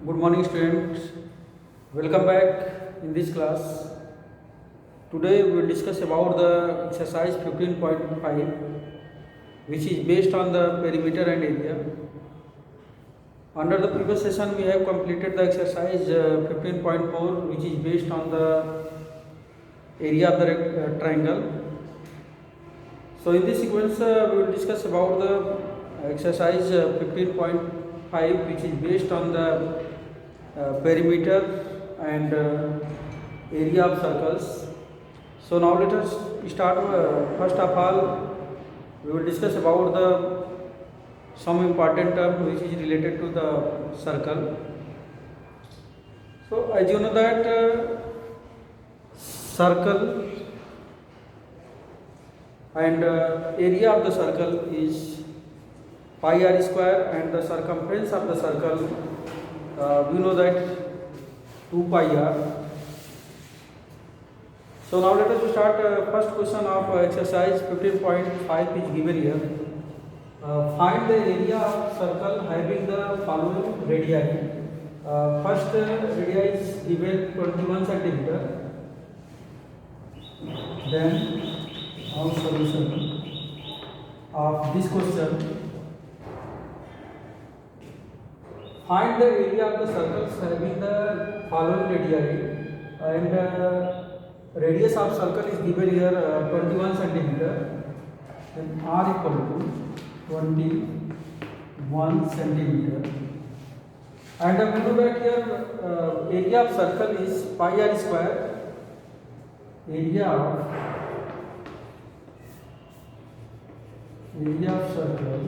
Good morning, students. Welcome back in this class. Today we will discuss about the exercise 15.5, which is based on the perimeter and area. Under the previous session, we have completed the exercise 15.4, which is based on the area of the triangle. So in this sequence, we will discuss about the exercise 15.5, which is based on the perimeter and area of circles. So now let us start. First of all, we will discuss about the some important term which is related to the circle. So as you know that circle and area of the circle is pi r square, and the circumference of the circle we know that 2 pi r. So now let us start. First question of exercise 15.5 is given here. Find the area of circle having the following radii. First radii is given 21 centimeter. Then our solution of this question. Find the area of the circles having the following radii, and radius of circle is given here 21 centimeter. Then r equal to 21 centimeter. And we know that here area of circle is pi r square. Area of circle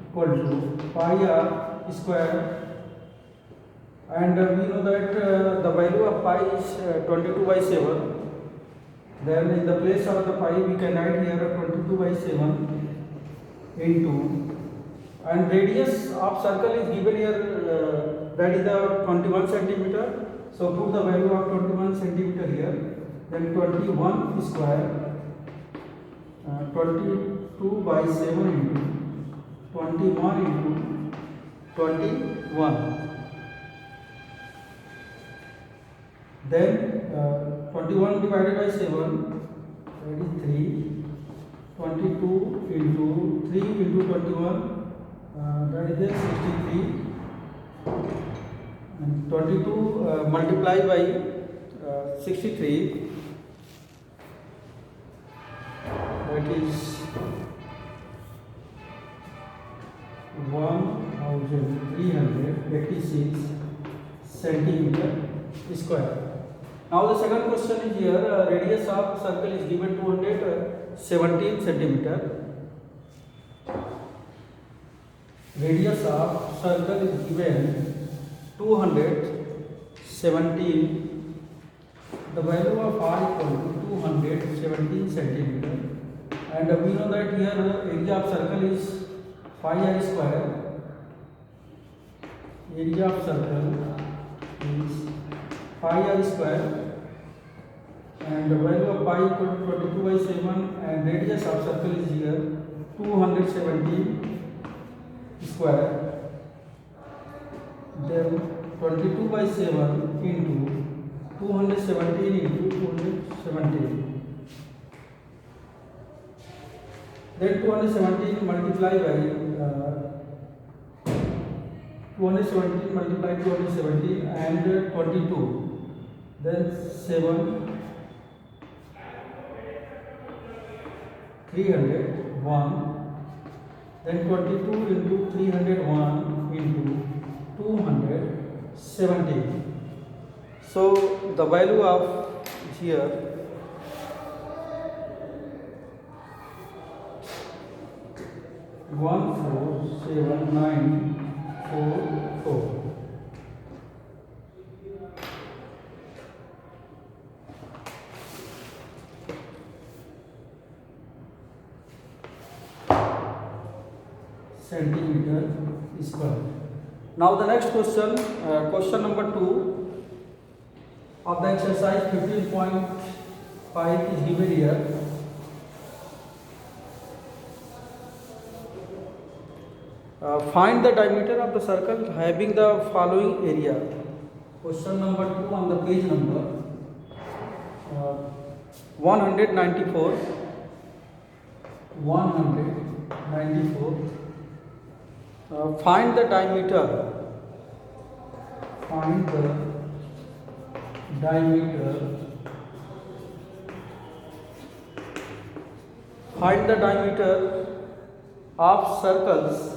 equal to pi r square, and we know that the value of pi is 22/7. Then in the place of the pi we can write here 22/7 into, and radius of circle is given here, that is the 21 centimeter. So put the value of 21 centimeter here. Then 21 square 22/7 into 21 into 21. Then 21 divided by 7, that is 3. 22 into 3 into 21, that is 63. And 22 multiplied by 63, that is 1386 centimeter square. Now the second question is here. Radius of circle is given 217 centimeter. Radius of circle is given 217. The value of r equal to 217 centimeter, and we know that here area of circle is pi r square. Area of circle is pi r square, and the value of pi equal to 22/7, and radius of circle is here 217 square. Then 22/7 into 217 into 217. Then 217 multiplied by 217 multiplied 217 and 22. Then 7 301. Then 22 into 301 into 217. So the value of here 147,944. Centimeter square. Now the next question, question number 2 of the exercise 15.5 is given here. Find the diameter of the circle having the following area. Question number 2 on the page number 194. 194. Find the diameter. Find the diameter. Find the diameter of circles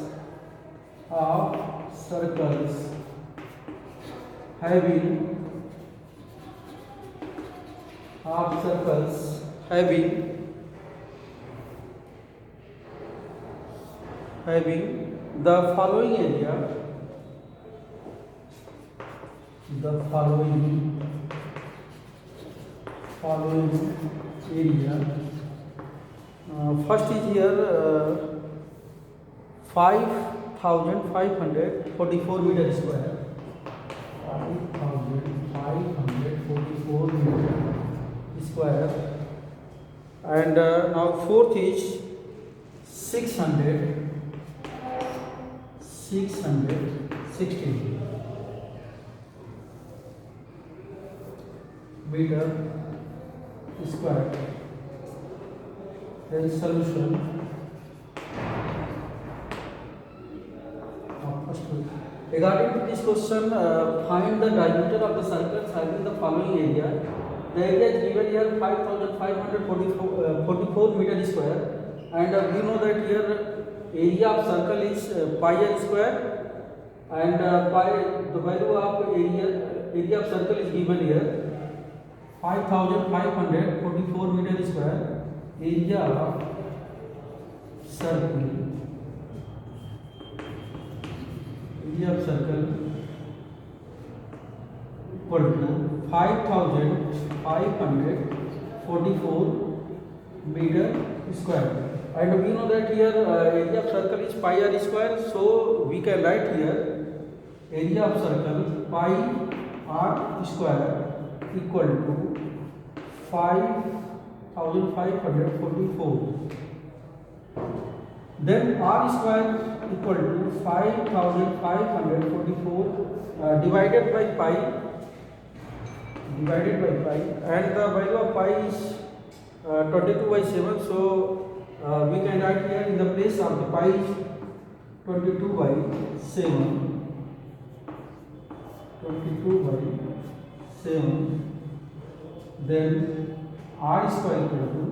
having the following area. The following area. First is here 5,544 meter square. 5,544 meter square. And now fourth is 660 meter square. Then solution. Regarding to this question, find the diameter of the circles having the following area. The area is given here 5,544 meter square, and we know that here area of circle is pi r square, and the value of area of circle is given here 5,544 meter square. Area of circle equal to 5,544 meter square, and we know that here area of circle is pi r square, so we can write here area of circle pi r square equal to 5,544. Then r square equal to 5,544 divided by pi, and the value of pi is 22/7, so we can write here in the place of the pi is 22/7. Then r square equal to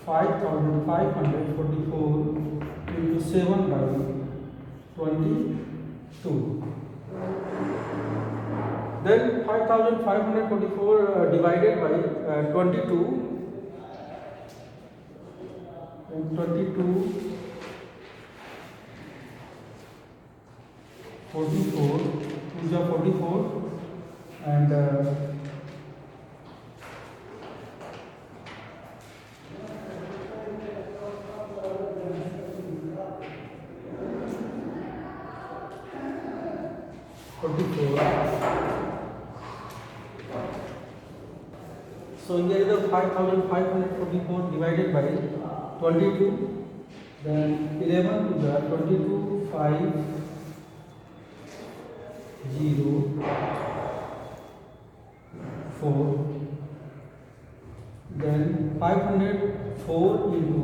5,544 into 7/22. Then 5,544 divided by 22, and 22 44 is 44, and 44. So here is the 5,544 divided by 22, then 11 to the 22 5 0 4, then 504 into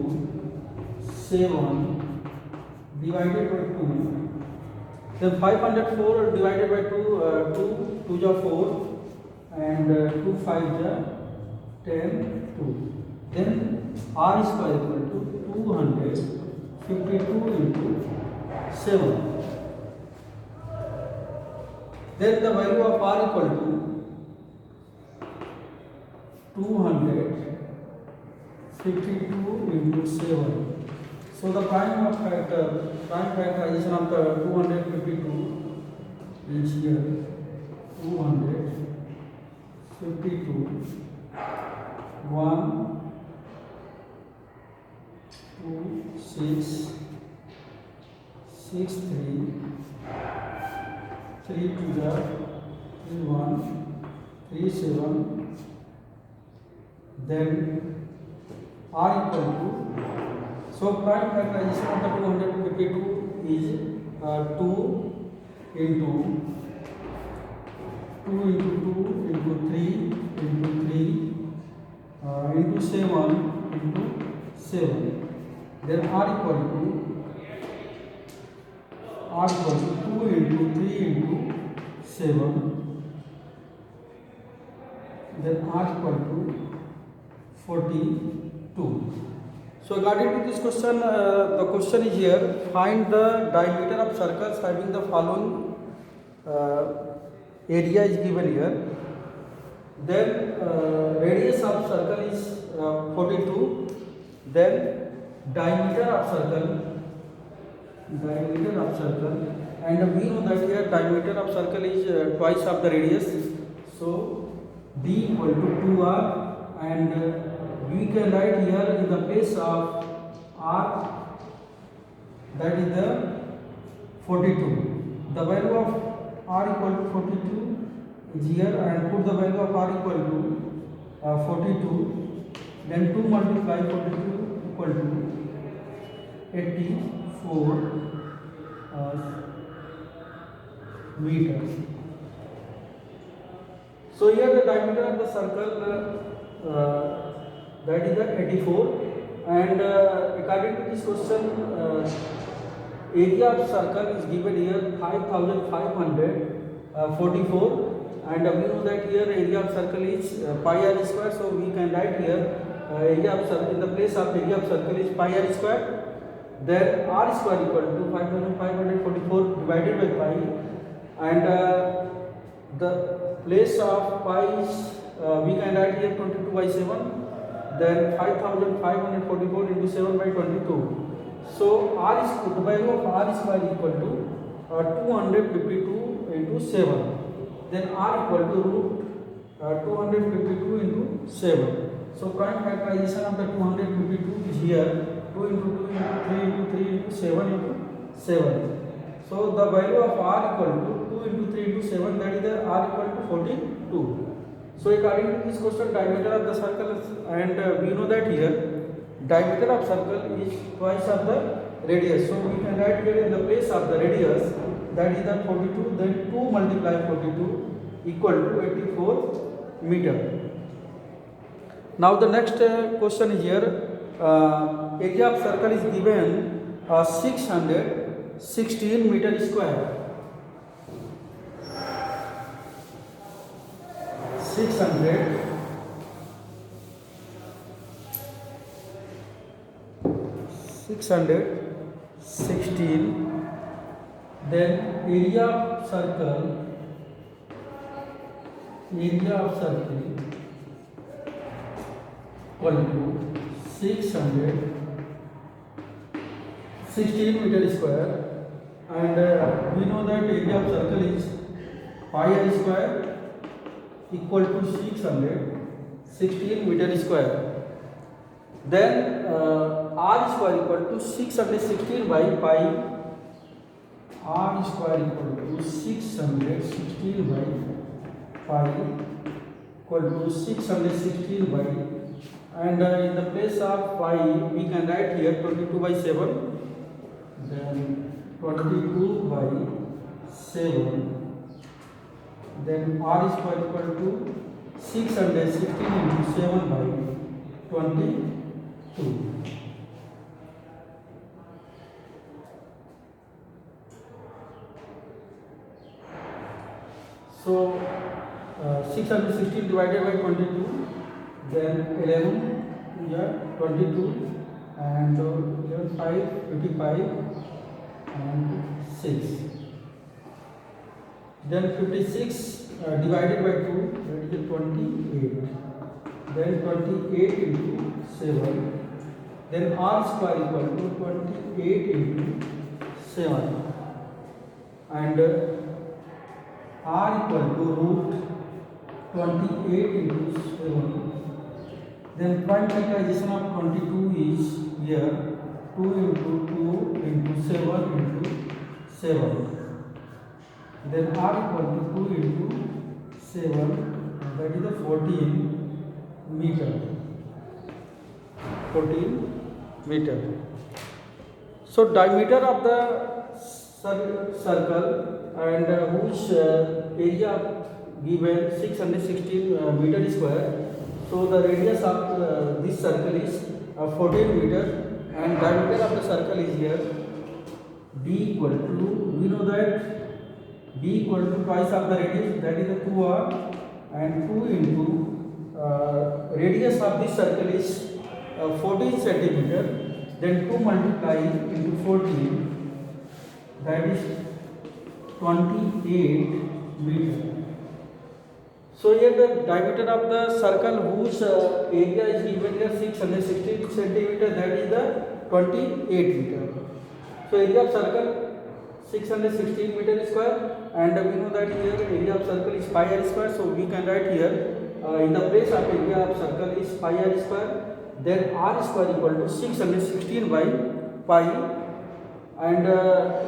7 divided by 2. Then 504 divided by 2, 2 is 4, and 2 5 is 10, 2. Then r square equal to 252 into 7. Then the value of r equal to 252 into 7. So the prime factorization of the 252 is here 252 1 2 6 6 3 3 to the 3 1 3 7. Then r equal to, so prime factorization of the 252 is 2 into 2 into 2 into 3 into 3 into 7 into 7. Then r equal to 2 into 3 into 7. Then r equal to 42. So according to this question, the question is here: find the diameter of circles having the following area is given here. Then radius of circle is 42. Then diameter of circle, and we know that here diameter of circle is twice of the radius. So d equal to 2r, and we can write here in the place of r, that is the 42. The value of r equal to 42 is here, and put the value of r equal to 42. Then 2 multiply 42 equal to 84 meters. So here the diameter of the circle, that is the 84, and according to this question, area of circle is given here 5544, and we know that here area of circle is pi r square. So we can write here area of circle, in the place of area of circle is pi r square. Then r square equal to 5544 divided by pi, and the place of pi is we can write here 22 by 7. Then 5544 into 7 by 22. So r is, the value of r square equal to 252 into 7. Then r equal to root 252 into 7. So prime factorization of the 252 is here 2 into 2 into 3 into 3 into 7 into 7. So the value of r equal to 2 into 3 into 7, that is the r equal to 42. So according to this question, diameter of the circle, and we know that here diameter of circle is twice of the radius. So we can write here in the place of the radius, that is the 42. Then 2 multiply 42 equal to 84 meter. Now the next question is here: area of circle is given 616 meter square. 616. Then area of circle equal to 616 meter square, and we know that area of circle is pi r square equal to 616 meter square. Then r square equal to 616 by pi. R square equal to 616 by pi equal to 616 by, and in the place of pi we can write here 22 by 7. Then 22 by 7. Then r square equal to 616 into 7 by 22. So 616 divided by 22, then 11 22, and 11 5 55 and 6. Then 56 divided by 2, that is 28. Then 28 into 7. Then r square equal to 28 into 7, and r equal to root 28 into 7. Then prime factorization of 22 is here 2 into 2 into 7 into 7. Then r equal to 2 into 7, that is the 14 meter. 14 meter. So diameter of the circle and whose area given 616 meter square. So the radius of this circle is 14 meter and diameter of the circle is here b equal to, we know that b equal to twice of the radius, that is the 2r, and 2 into radius of this circle is 14 centimeter, then 2 multiply into 14, that is 28 meter. So here the diameter of the circle whose area is given here 616 centimeter, that is the 28 meter. So area of circle 616 meter square, and we know that here area of circle is pi r square. So we can write here in the place of area of circle is pi r square, then r square equal to 616 by pi, and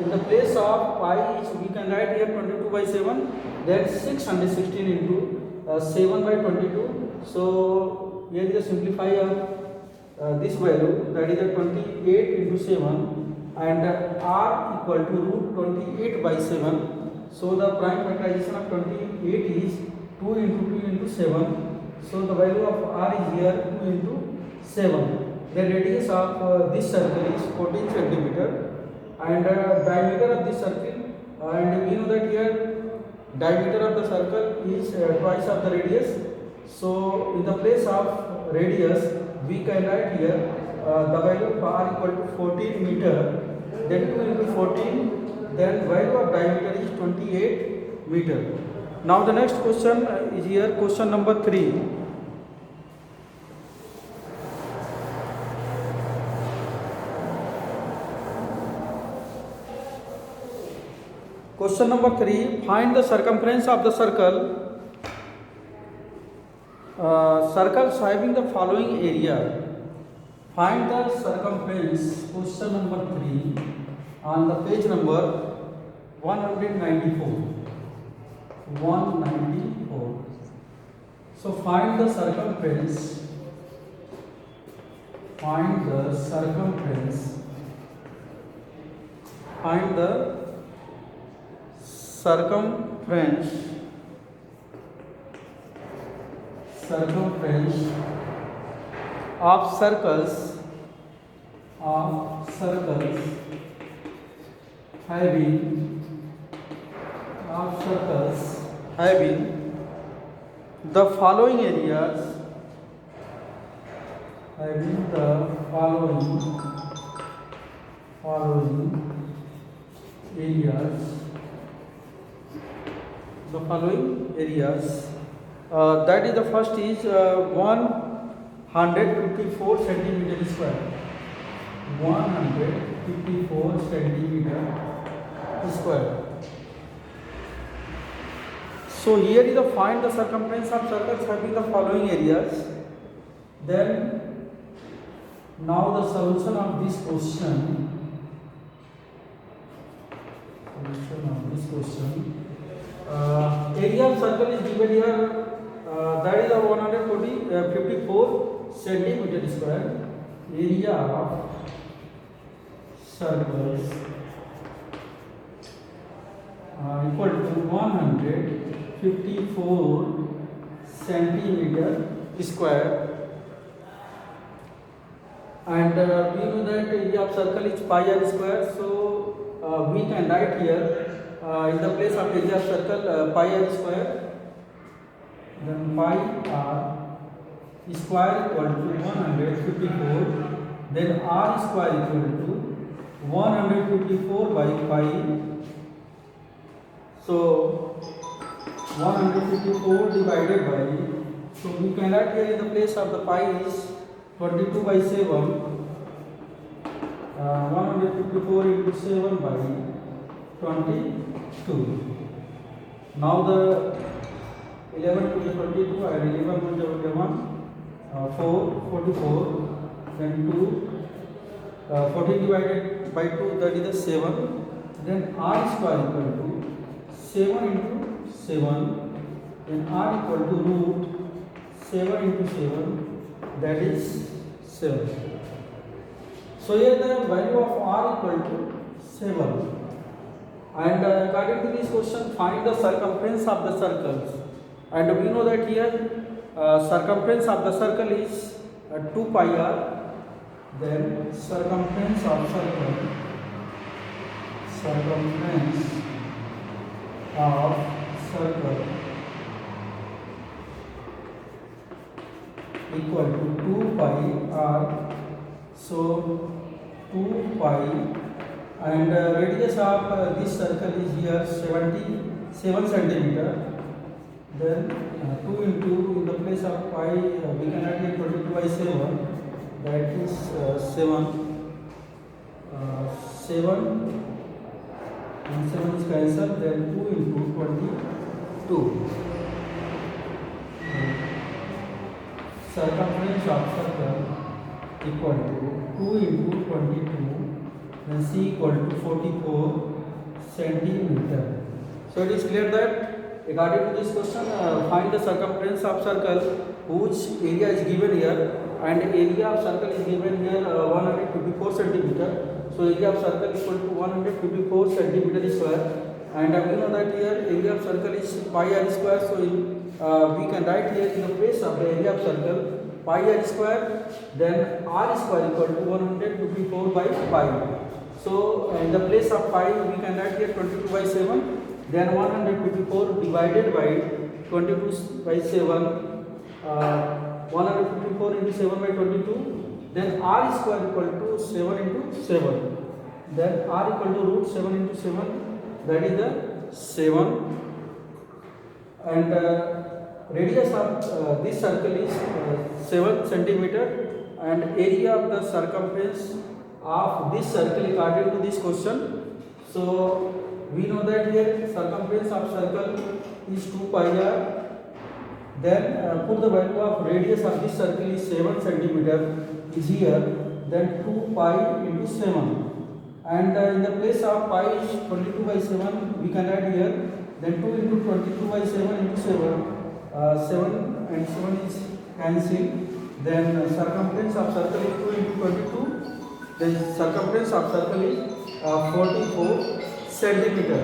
in the place of pi we can write here 22 by 7, then 616 into 7 by 22. So here is the simplify of this value, that is the 28 into 7, and r equal to root 28 by 7. So the prime factorization of 28 is 2 into 2 into 7. So the value of r is here 2 into 7. The radius of this circle is 14 centimeter, and diameter of this circle, and we know that here diameter of the circle is twice of the radius. So in the place of radius we can write here the value of r equal to 14 meter, then 2 into 14, then value of diameter is 28 meter. Now the next question is here, question number 3. Question number 3, find the circumference of the circle. Circles having the following area. Find the circumference. Question number 3 on the page number 194. 194. So find the circumference. Find the circumference. Find the circumference of circles having the following areas, that is the first is 154 centimeter square. 154 centimeter square. So here is the find the circumference of circles having the following areas. Then now the solution of this question. Area of circle is given here, that is the 54 centimeter square. Area of circles equal to 154 centimeter square, and we know that area of circle is pi r square. So we can write here in the place of area of circle pi r square, then pi r square equal to 154, then r square equal to 154 by pi. So 154 divided by, so we can write here in the place of the pi is 22 by 7, 154 into 7 by 22. Now the 11 to the 22 and 11 to the 1, 44, then 2, 14 divided by 2, that is the 7, then r square equal to 7 into 7, then r equal to root 7 into 7, that is 7. So here the value of r equal to 7. And according to this question, find the circumference of the circles. And we know that here circumference of the circle is 2 pi r. Then circumference of circle equal to 2 pi r. So 2 pi, and radius of this circle is here 77 centimeter. Then 2 into, in the place of pi we can add here 22 by 7, that is 7 and 7 is cancelled. Then 2 into 22. Circumference of circle equal to 2 into 22, then c equal to 44 centimeter. So it is clear that according to this question, find the circumference of circle whose area is given here, and area of circle is given here 154 centimeter. So area of circle equal to 154 centimeter square, and we know that here area of circle is pi r square. So we can write here in the place of the area of circle pi r square, then r square equal to 154 by pi. So in the place of pi we can write here 22 by 7, then 154 divided by 22 by 7, 154 into 7 by 22, then r square equal to 7 into 7, then r equal to root 7 into 7, that is the 7. And radius of this circle is 7 centimeter, and area of the circumference of this circle according to this question. So we know that here circumference of circle is 2 pi r. Then put the value of radius of this circle is 7 centimeter is here. Then 2 pi into 7, and in the place of pi is 22 by 7 we can add here. Then 2 into 22 by 7 into 7, 7 and 7 is cancelled. Then circumference of circle is 2 into 22. Then circumference of circle is 44 centimeter.